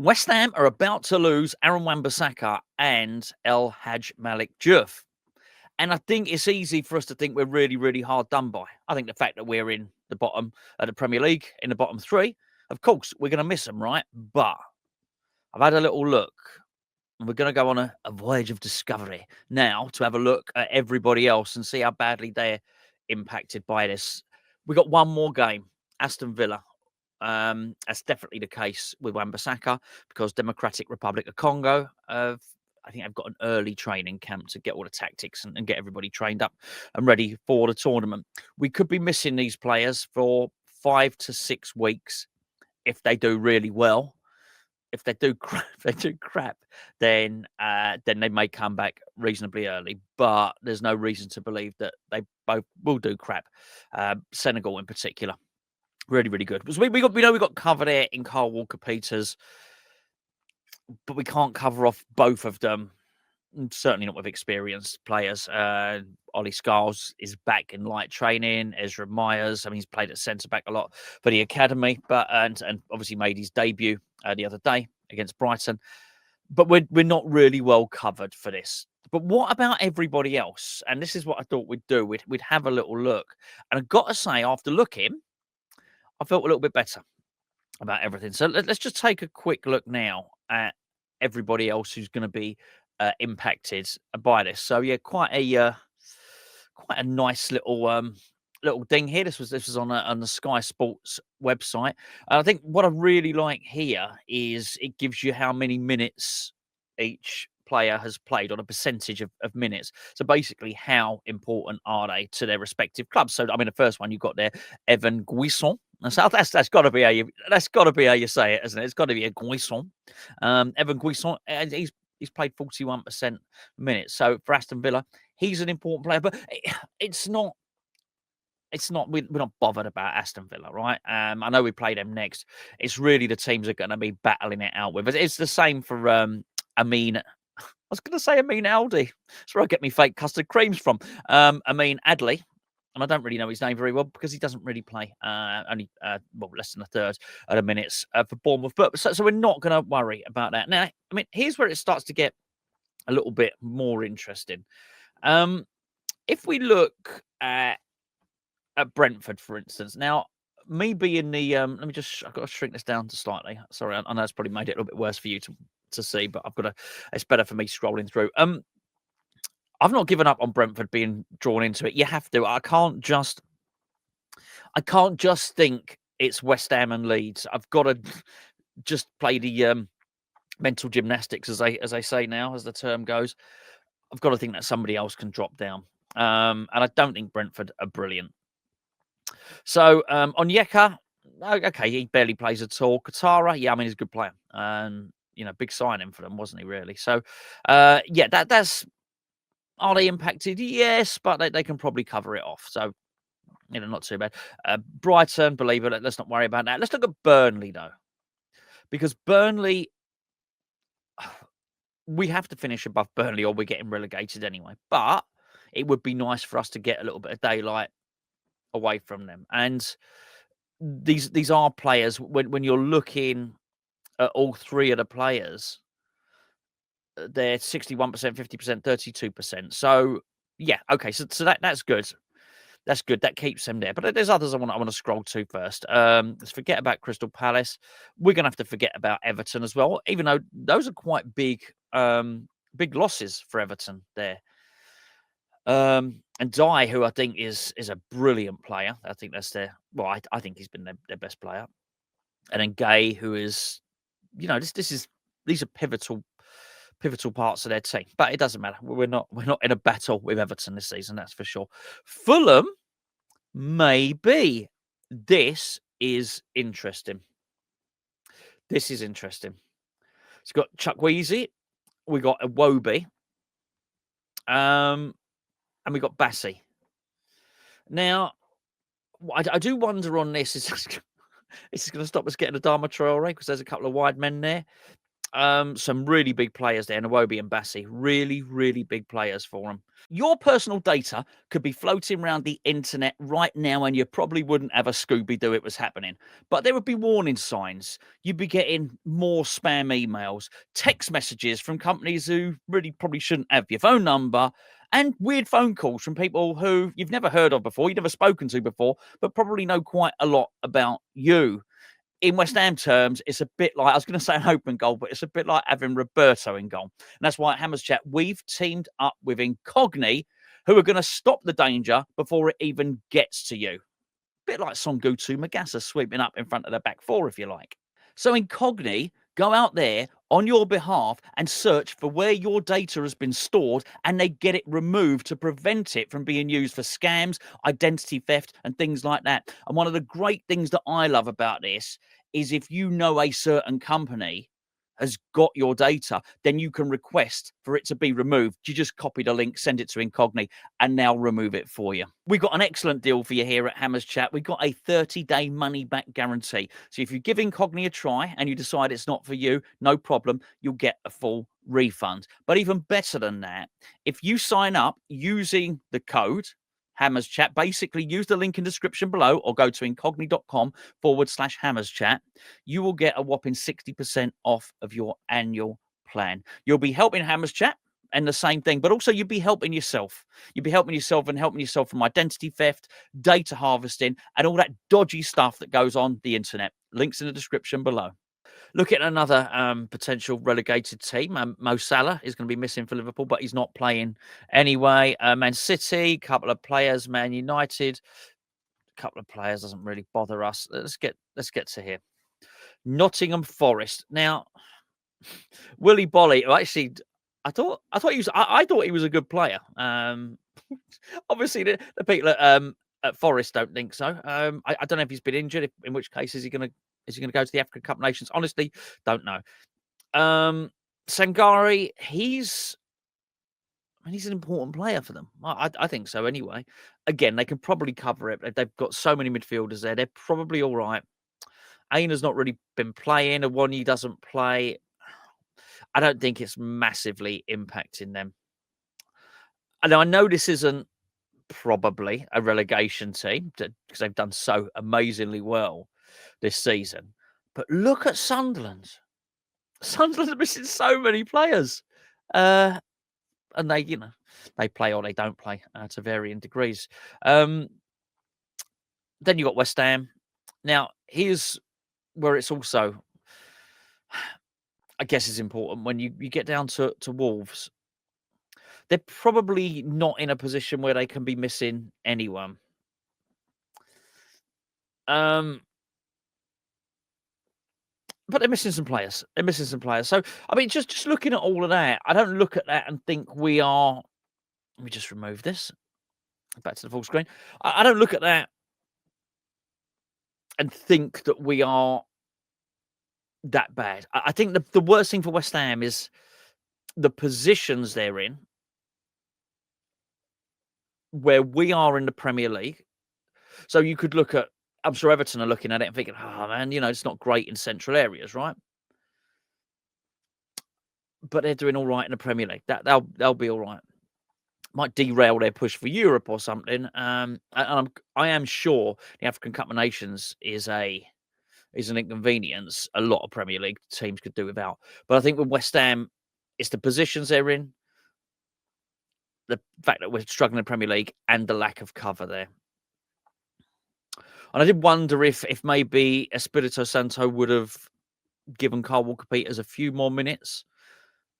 West Ham are about to lose Aaron Wan-Bissaka and El Hadj Malick Diouf. And I think it's easy for us to think we're really, really hard done by. I think the fact that we're in the bottom of the Premier League, in the bottom three, of course, we're going to miss them, right? But I've had a little look, and we're going to go on a voyage of discovery now to have a look at everybody else and see how badly they're impacted by this. We've got one more game, Aston Villa. That's definitely the case with Wan-Bissaka because Democratic Republic of Congo I think I've got an early training camp to get all the tactics and get everybody trained up and ready for the tournament. We could be missing these players for 5 to 6 weeks if they do really well. If they do crap, then they may come back reasonably early. But there's no reason to believe that they both will do crap. Senegal in particular. Really, really good. Because we know we got cover there in Carl Walker-Peters, but we can't cover off both of them. Certainly not with experienced players. Ollie Scarles is back in light training. Ezra Myers, I mean, he's played at centre back a lot for the academy, but and obviously made his debut the other day against Brighton. But we're not really well covered for this. But what about everybody else? And this is what I thought we'd do. We'd have a little look. And I've got to say, after looking, I felt a little bit better about everything. So let's just take a quick look now at everybody else who's going to be impacted by this. So yeah, quite a nice little thing here. This was on the Sky Sports website. And I think what I really like here is it gives you how many minutes each player has played on a percentage of minutes. So basically, how important are they to their respective clubs? So I mean, the first one you got there, Evan Guisson. So that's got to be how you say it, isn't it? It's got to be a Guisson. Evan Guisson, and he's played 41% minutes. So for Aston Villa, he's an important player, but it's not. We're not bothered about Aston Villa, right? I know we play them next. It's really the teams are going to be battling it out with. It's the same for Amin. I was going to say Amin Aldi. That's where I get me fake custard creams from. Amin Adley. And I don't really know his name very well because he doesn't really play only less than a third of the minutes for Bournemouth. But so we're not going to worry about that. Now, I mean, here's where it starts to get a little bit more interesting. If we look at Brentford, for instance, now me being the I've got to shrink this down to slightly. Sorry, I know it's probably made it a little bit worse for you to see, but it's better for me scrolling through. I've not given up on Brentford being drawn into it. You have to. I can't just think it's West Ham and Leeds. I've got to just play the mental gymnastics, as I say now, as the term goes. I've got to think that somebody else can drop down. And I don't think Brentford are brilliant. So Onyeka, okay, he barely plays at all. Katara, yeah, I mean, he's a good player. Big signing for them, wasn't he, really? So, that's... Are they impacted? Yes, but they can probably cover it off. So, not too bad. Brighton, believe it, let's not worry about that. Let's look at Burnley, though. Because Burnley, we have to finish above Burnley or we're getting relegated anyway. But it would be nice for us to get a little bit of daylight away from them. And these are players, when you're looking at all three of the players, they're 61%, 50%, 32%. So yeah, okay. So that's good. That's good. That keeps them there. But there's others I want to scroll to first. Let's forget about Crystal Palace. We're gonna have to forget about Everton as well, even though those are quite big losses for Everton there. And Dye, who I think is a brilliant player. I think that's I think he's been their best player. And then Gay, who is, these are pivotal parts of their team, but it doesn't matter. We're not in a battle with Everton this season, that's for sure. Fulham, maybe. This is interesting. It's got Chukwueze, we got Iwobi, and we got Bassi. Now, I do wonder on this is this going to stop us getting a Dharma Traore because there's a couple of wide men there. Some really big players there, Nwobi and Bassi. Really, really big players for them. Your personal data could be floating around the internet right now, and you probably wouldn't have a Scooby-Doo it was happening. But there would be warning signs. You'd be getting more spam emails, text messages from companies who really probably shouldn't have your phone number, and weird phone calls from people who you've never heard of before, you've never spoken to before, but probably know quite a lot about you. In West Ham terms, it's a bit like, I was going to say an open goal, but it's a bit like having Roberto in goal. And that's why at Hammers Chat, we've teamed up with Incogni, who are going to stop the danger before it even gets to you. Bit like Songutu Magassa sweeping up in front of the back four, if you like. So Incogni go out there on your behalf and search for where your data has been stored, and they get it removed to prevent it from being used for scams, identity theft, and things like that. And one of the great things that I love about this is if you know a certain company has got your data, then you can request for it to be removed. You just copy the link, send it to Incogni, and they'll remove it for you. We've got an excellent deal for you here at Hammers Chat. We've got a 30-day money-back guarantee. So if you give Incogni a try and you decide it's not for you, no problem, you'll get a full refund. But even better than that, if you sign up using the code Hammers Chat, basically use the link in the description below or go to incogni.com/Hammers Chat, you will get a whopping 60% off of your annual plan. You'll be helping Hammers Chat and the same thing, but also you'll be helping yourself. You'll be helping yourself and helping yourself from identity theft, data harvesting, and all that dodgy stuff that goes on the internet. Links in the description below. Look at another potential relegated team. Mo Salah is going to be missing for Liverpool, but he's not playing anyway. Man City, couple of players. Man United, a couple of players. Doesn't really bother us. Let's get to here. Nottingham Forest. Now, Willy Bolly. Actually, I thought he was. I thought he was a good player. Obviously, the people at Forest don't think so. I don't know if he's been injured. In which case, is he going to go to the African Cup of Nations? Honestly, don't know. Sangare, he's an important player for them. I think so anyway. Again, they can probably cover it. They've got so many midfielders there. They're probably all right. Aina's not really been playing. Awani doesn't play. I don't think it's massively impacting them. And I know this isn't probably a relegation team because they've done so amazingly well this season. But look at Sunderland. Sunderland are missing so many players. And they, they play or they don't play to varying degrees. Then you got West Ham. Now, here's where it's also, I guess, is important when you get down to Wolves. They're probably not in a position where they can be missing anyone. But they're missing some players. So, I mean, just looking at all of that, I don't look at that and think we are. Let me just remove this. Back to the full screen. I don't look at that and think that we are that bad. I think the worst thing for West Ham is the positions they're in, where we are in the Premier League. So you could look at, I'm sure Everton are looking at it and thinking, oh man, it's not great in central areas, right? But they're doing all right in the Premier League. They'll be all right. Might derail their push for Europe or something. And I am sure the African Cup of Nations is an inconvenience a lot of Premier League teams could do without. But I think with West Ham, it's the positions they're in, the fact that we're struggling in the Premier League, and the lack of cover there. And I did wonder if maybe Espirito Santo would have given Carl Walker-Peters a few more minutes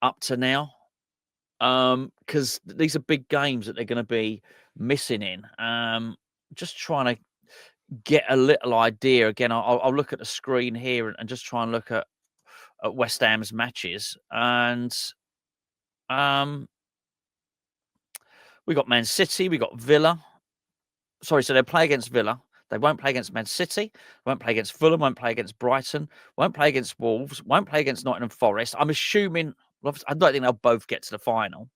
up to now. Because these are big games that they're going to be missing in. Just trying to get a little idea. Again, I'll look at the screen here and just try and look at West Ham's matches. And we got Man City, we got Villa. Sorry, so they'll play against Villa. They won't play against Man City, won't play against Fulham, won't play against Brighton, won't play against Wolves, won't play against Nottingham Forest. I'm assuming, I don't think they'll both get to the final.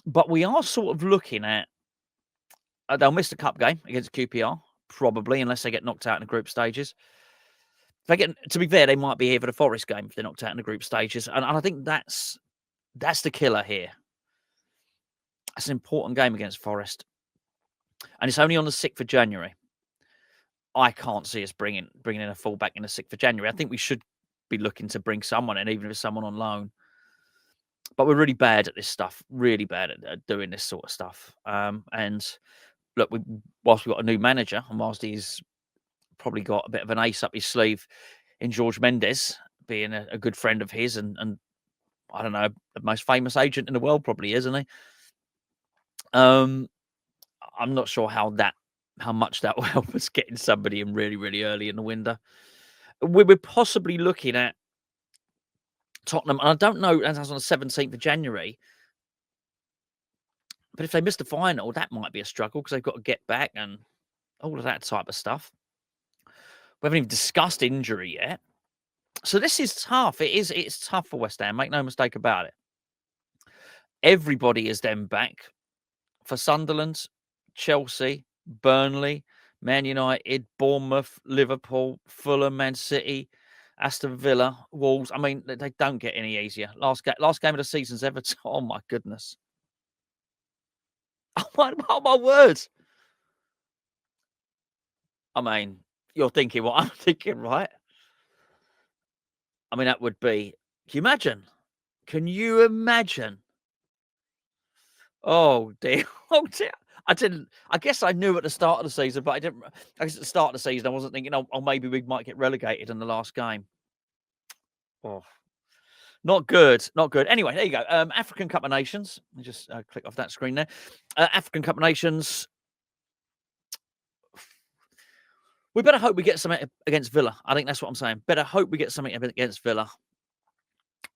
But we are sort of looking at, they'll miss the cup game against QPR, probably, unless they get knocked out in the group stages. they get, to be fair, they might be here for the Forest game if they're knocked out in the group stages, and I think that's the killer here. It's an important game against Forest, and it's only on the 6th of January. I can't see us bringing in a fullback in the 6th of January. I think we should be looking to bring someone in, even if it's someone on loan. But we're really bad at this stuff, really bad at doing this sort of stuff. And look, whilst we've got a new manager, and whilst he's probably got a bit of an ace up his sleeve in George Mendes, being a good friend of his, and I don't know, the most famous agent in the world probably, isn't he? I'm not sure how much that will help us getting somebody in really, really early in the window. We're possibly looking at Tottenham, and I don't know, as that's on the 17th of January, but if they miss the final, that might be a struggle because they've got to get back and all of that type of stuff. We haven't even discussed injury yet. So this is tough. It's tough for West Ham, make no mistake about it. Everybody is then back for Sunderland, Chelsea, Burnley, Man United, Bournemouth, Liverpool, Fulham, Man City, Aston Villa, Wolves. I mean, they don't get any easier. Last game of the season's Everton. Oh my goodness! Oh my words! I mean, you're thinking what I'm thinking, right? I mean, that would be. Can you imagine? Can you imagine? Oh dear! Oh dear! I guess I knew at the start of the season, but I didn't. I guess at the start of the season, I wasn't thinking, oh, maybe we might get relegated in the last game. Oh, not good. Not good. Anyway, there you go. African Cup of Nations. Let me just click off that screen there. African Cup of Nations. We better hope we get something against Villa. I think that's what I'm saying. Better hope we get something against Villa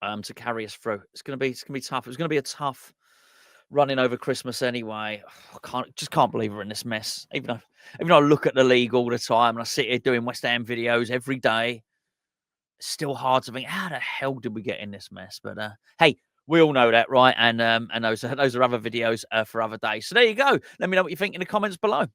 to carry us through. It's gonna be tough. It's gonna be a tough running over Christmas anyway. I just can't believe we're in this mess. Even though I look at the league all the time and I sit here doing West Ham videos every day, it's still hard to think, how the hell did we get in this mess? But hey, we all know that, right? And those are other videos for other days. So there you go. Let me know what you think in the comments below.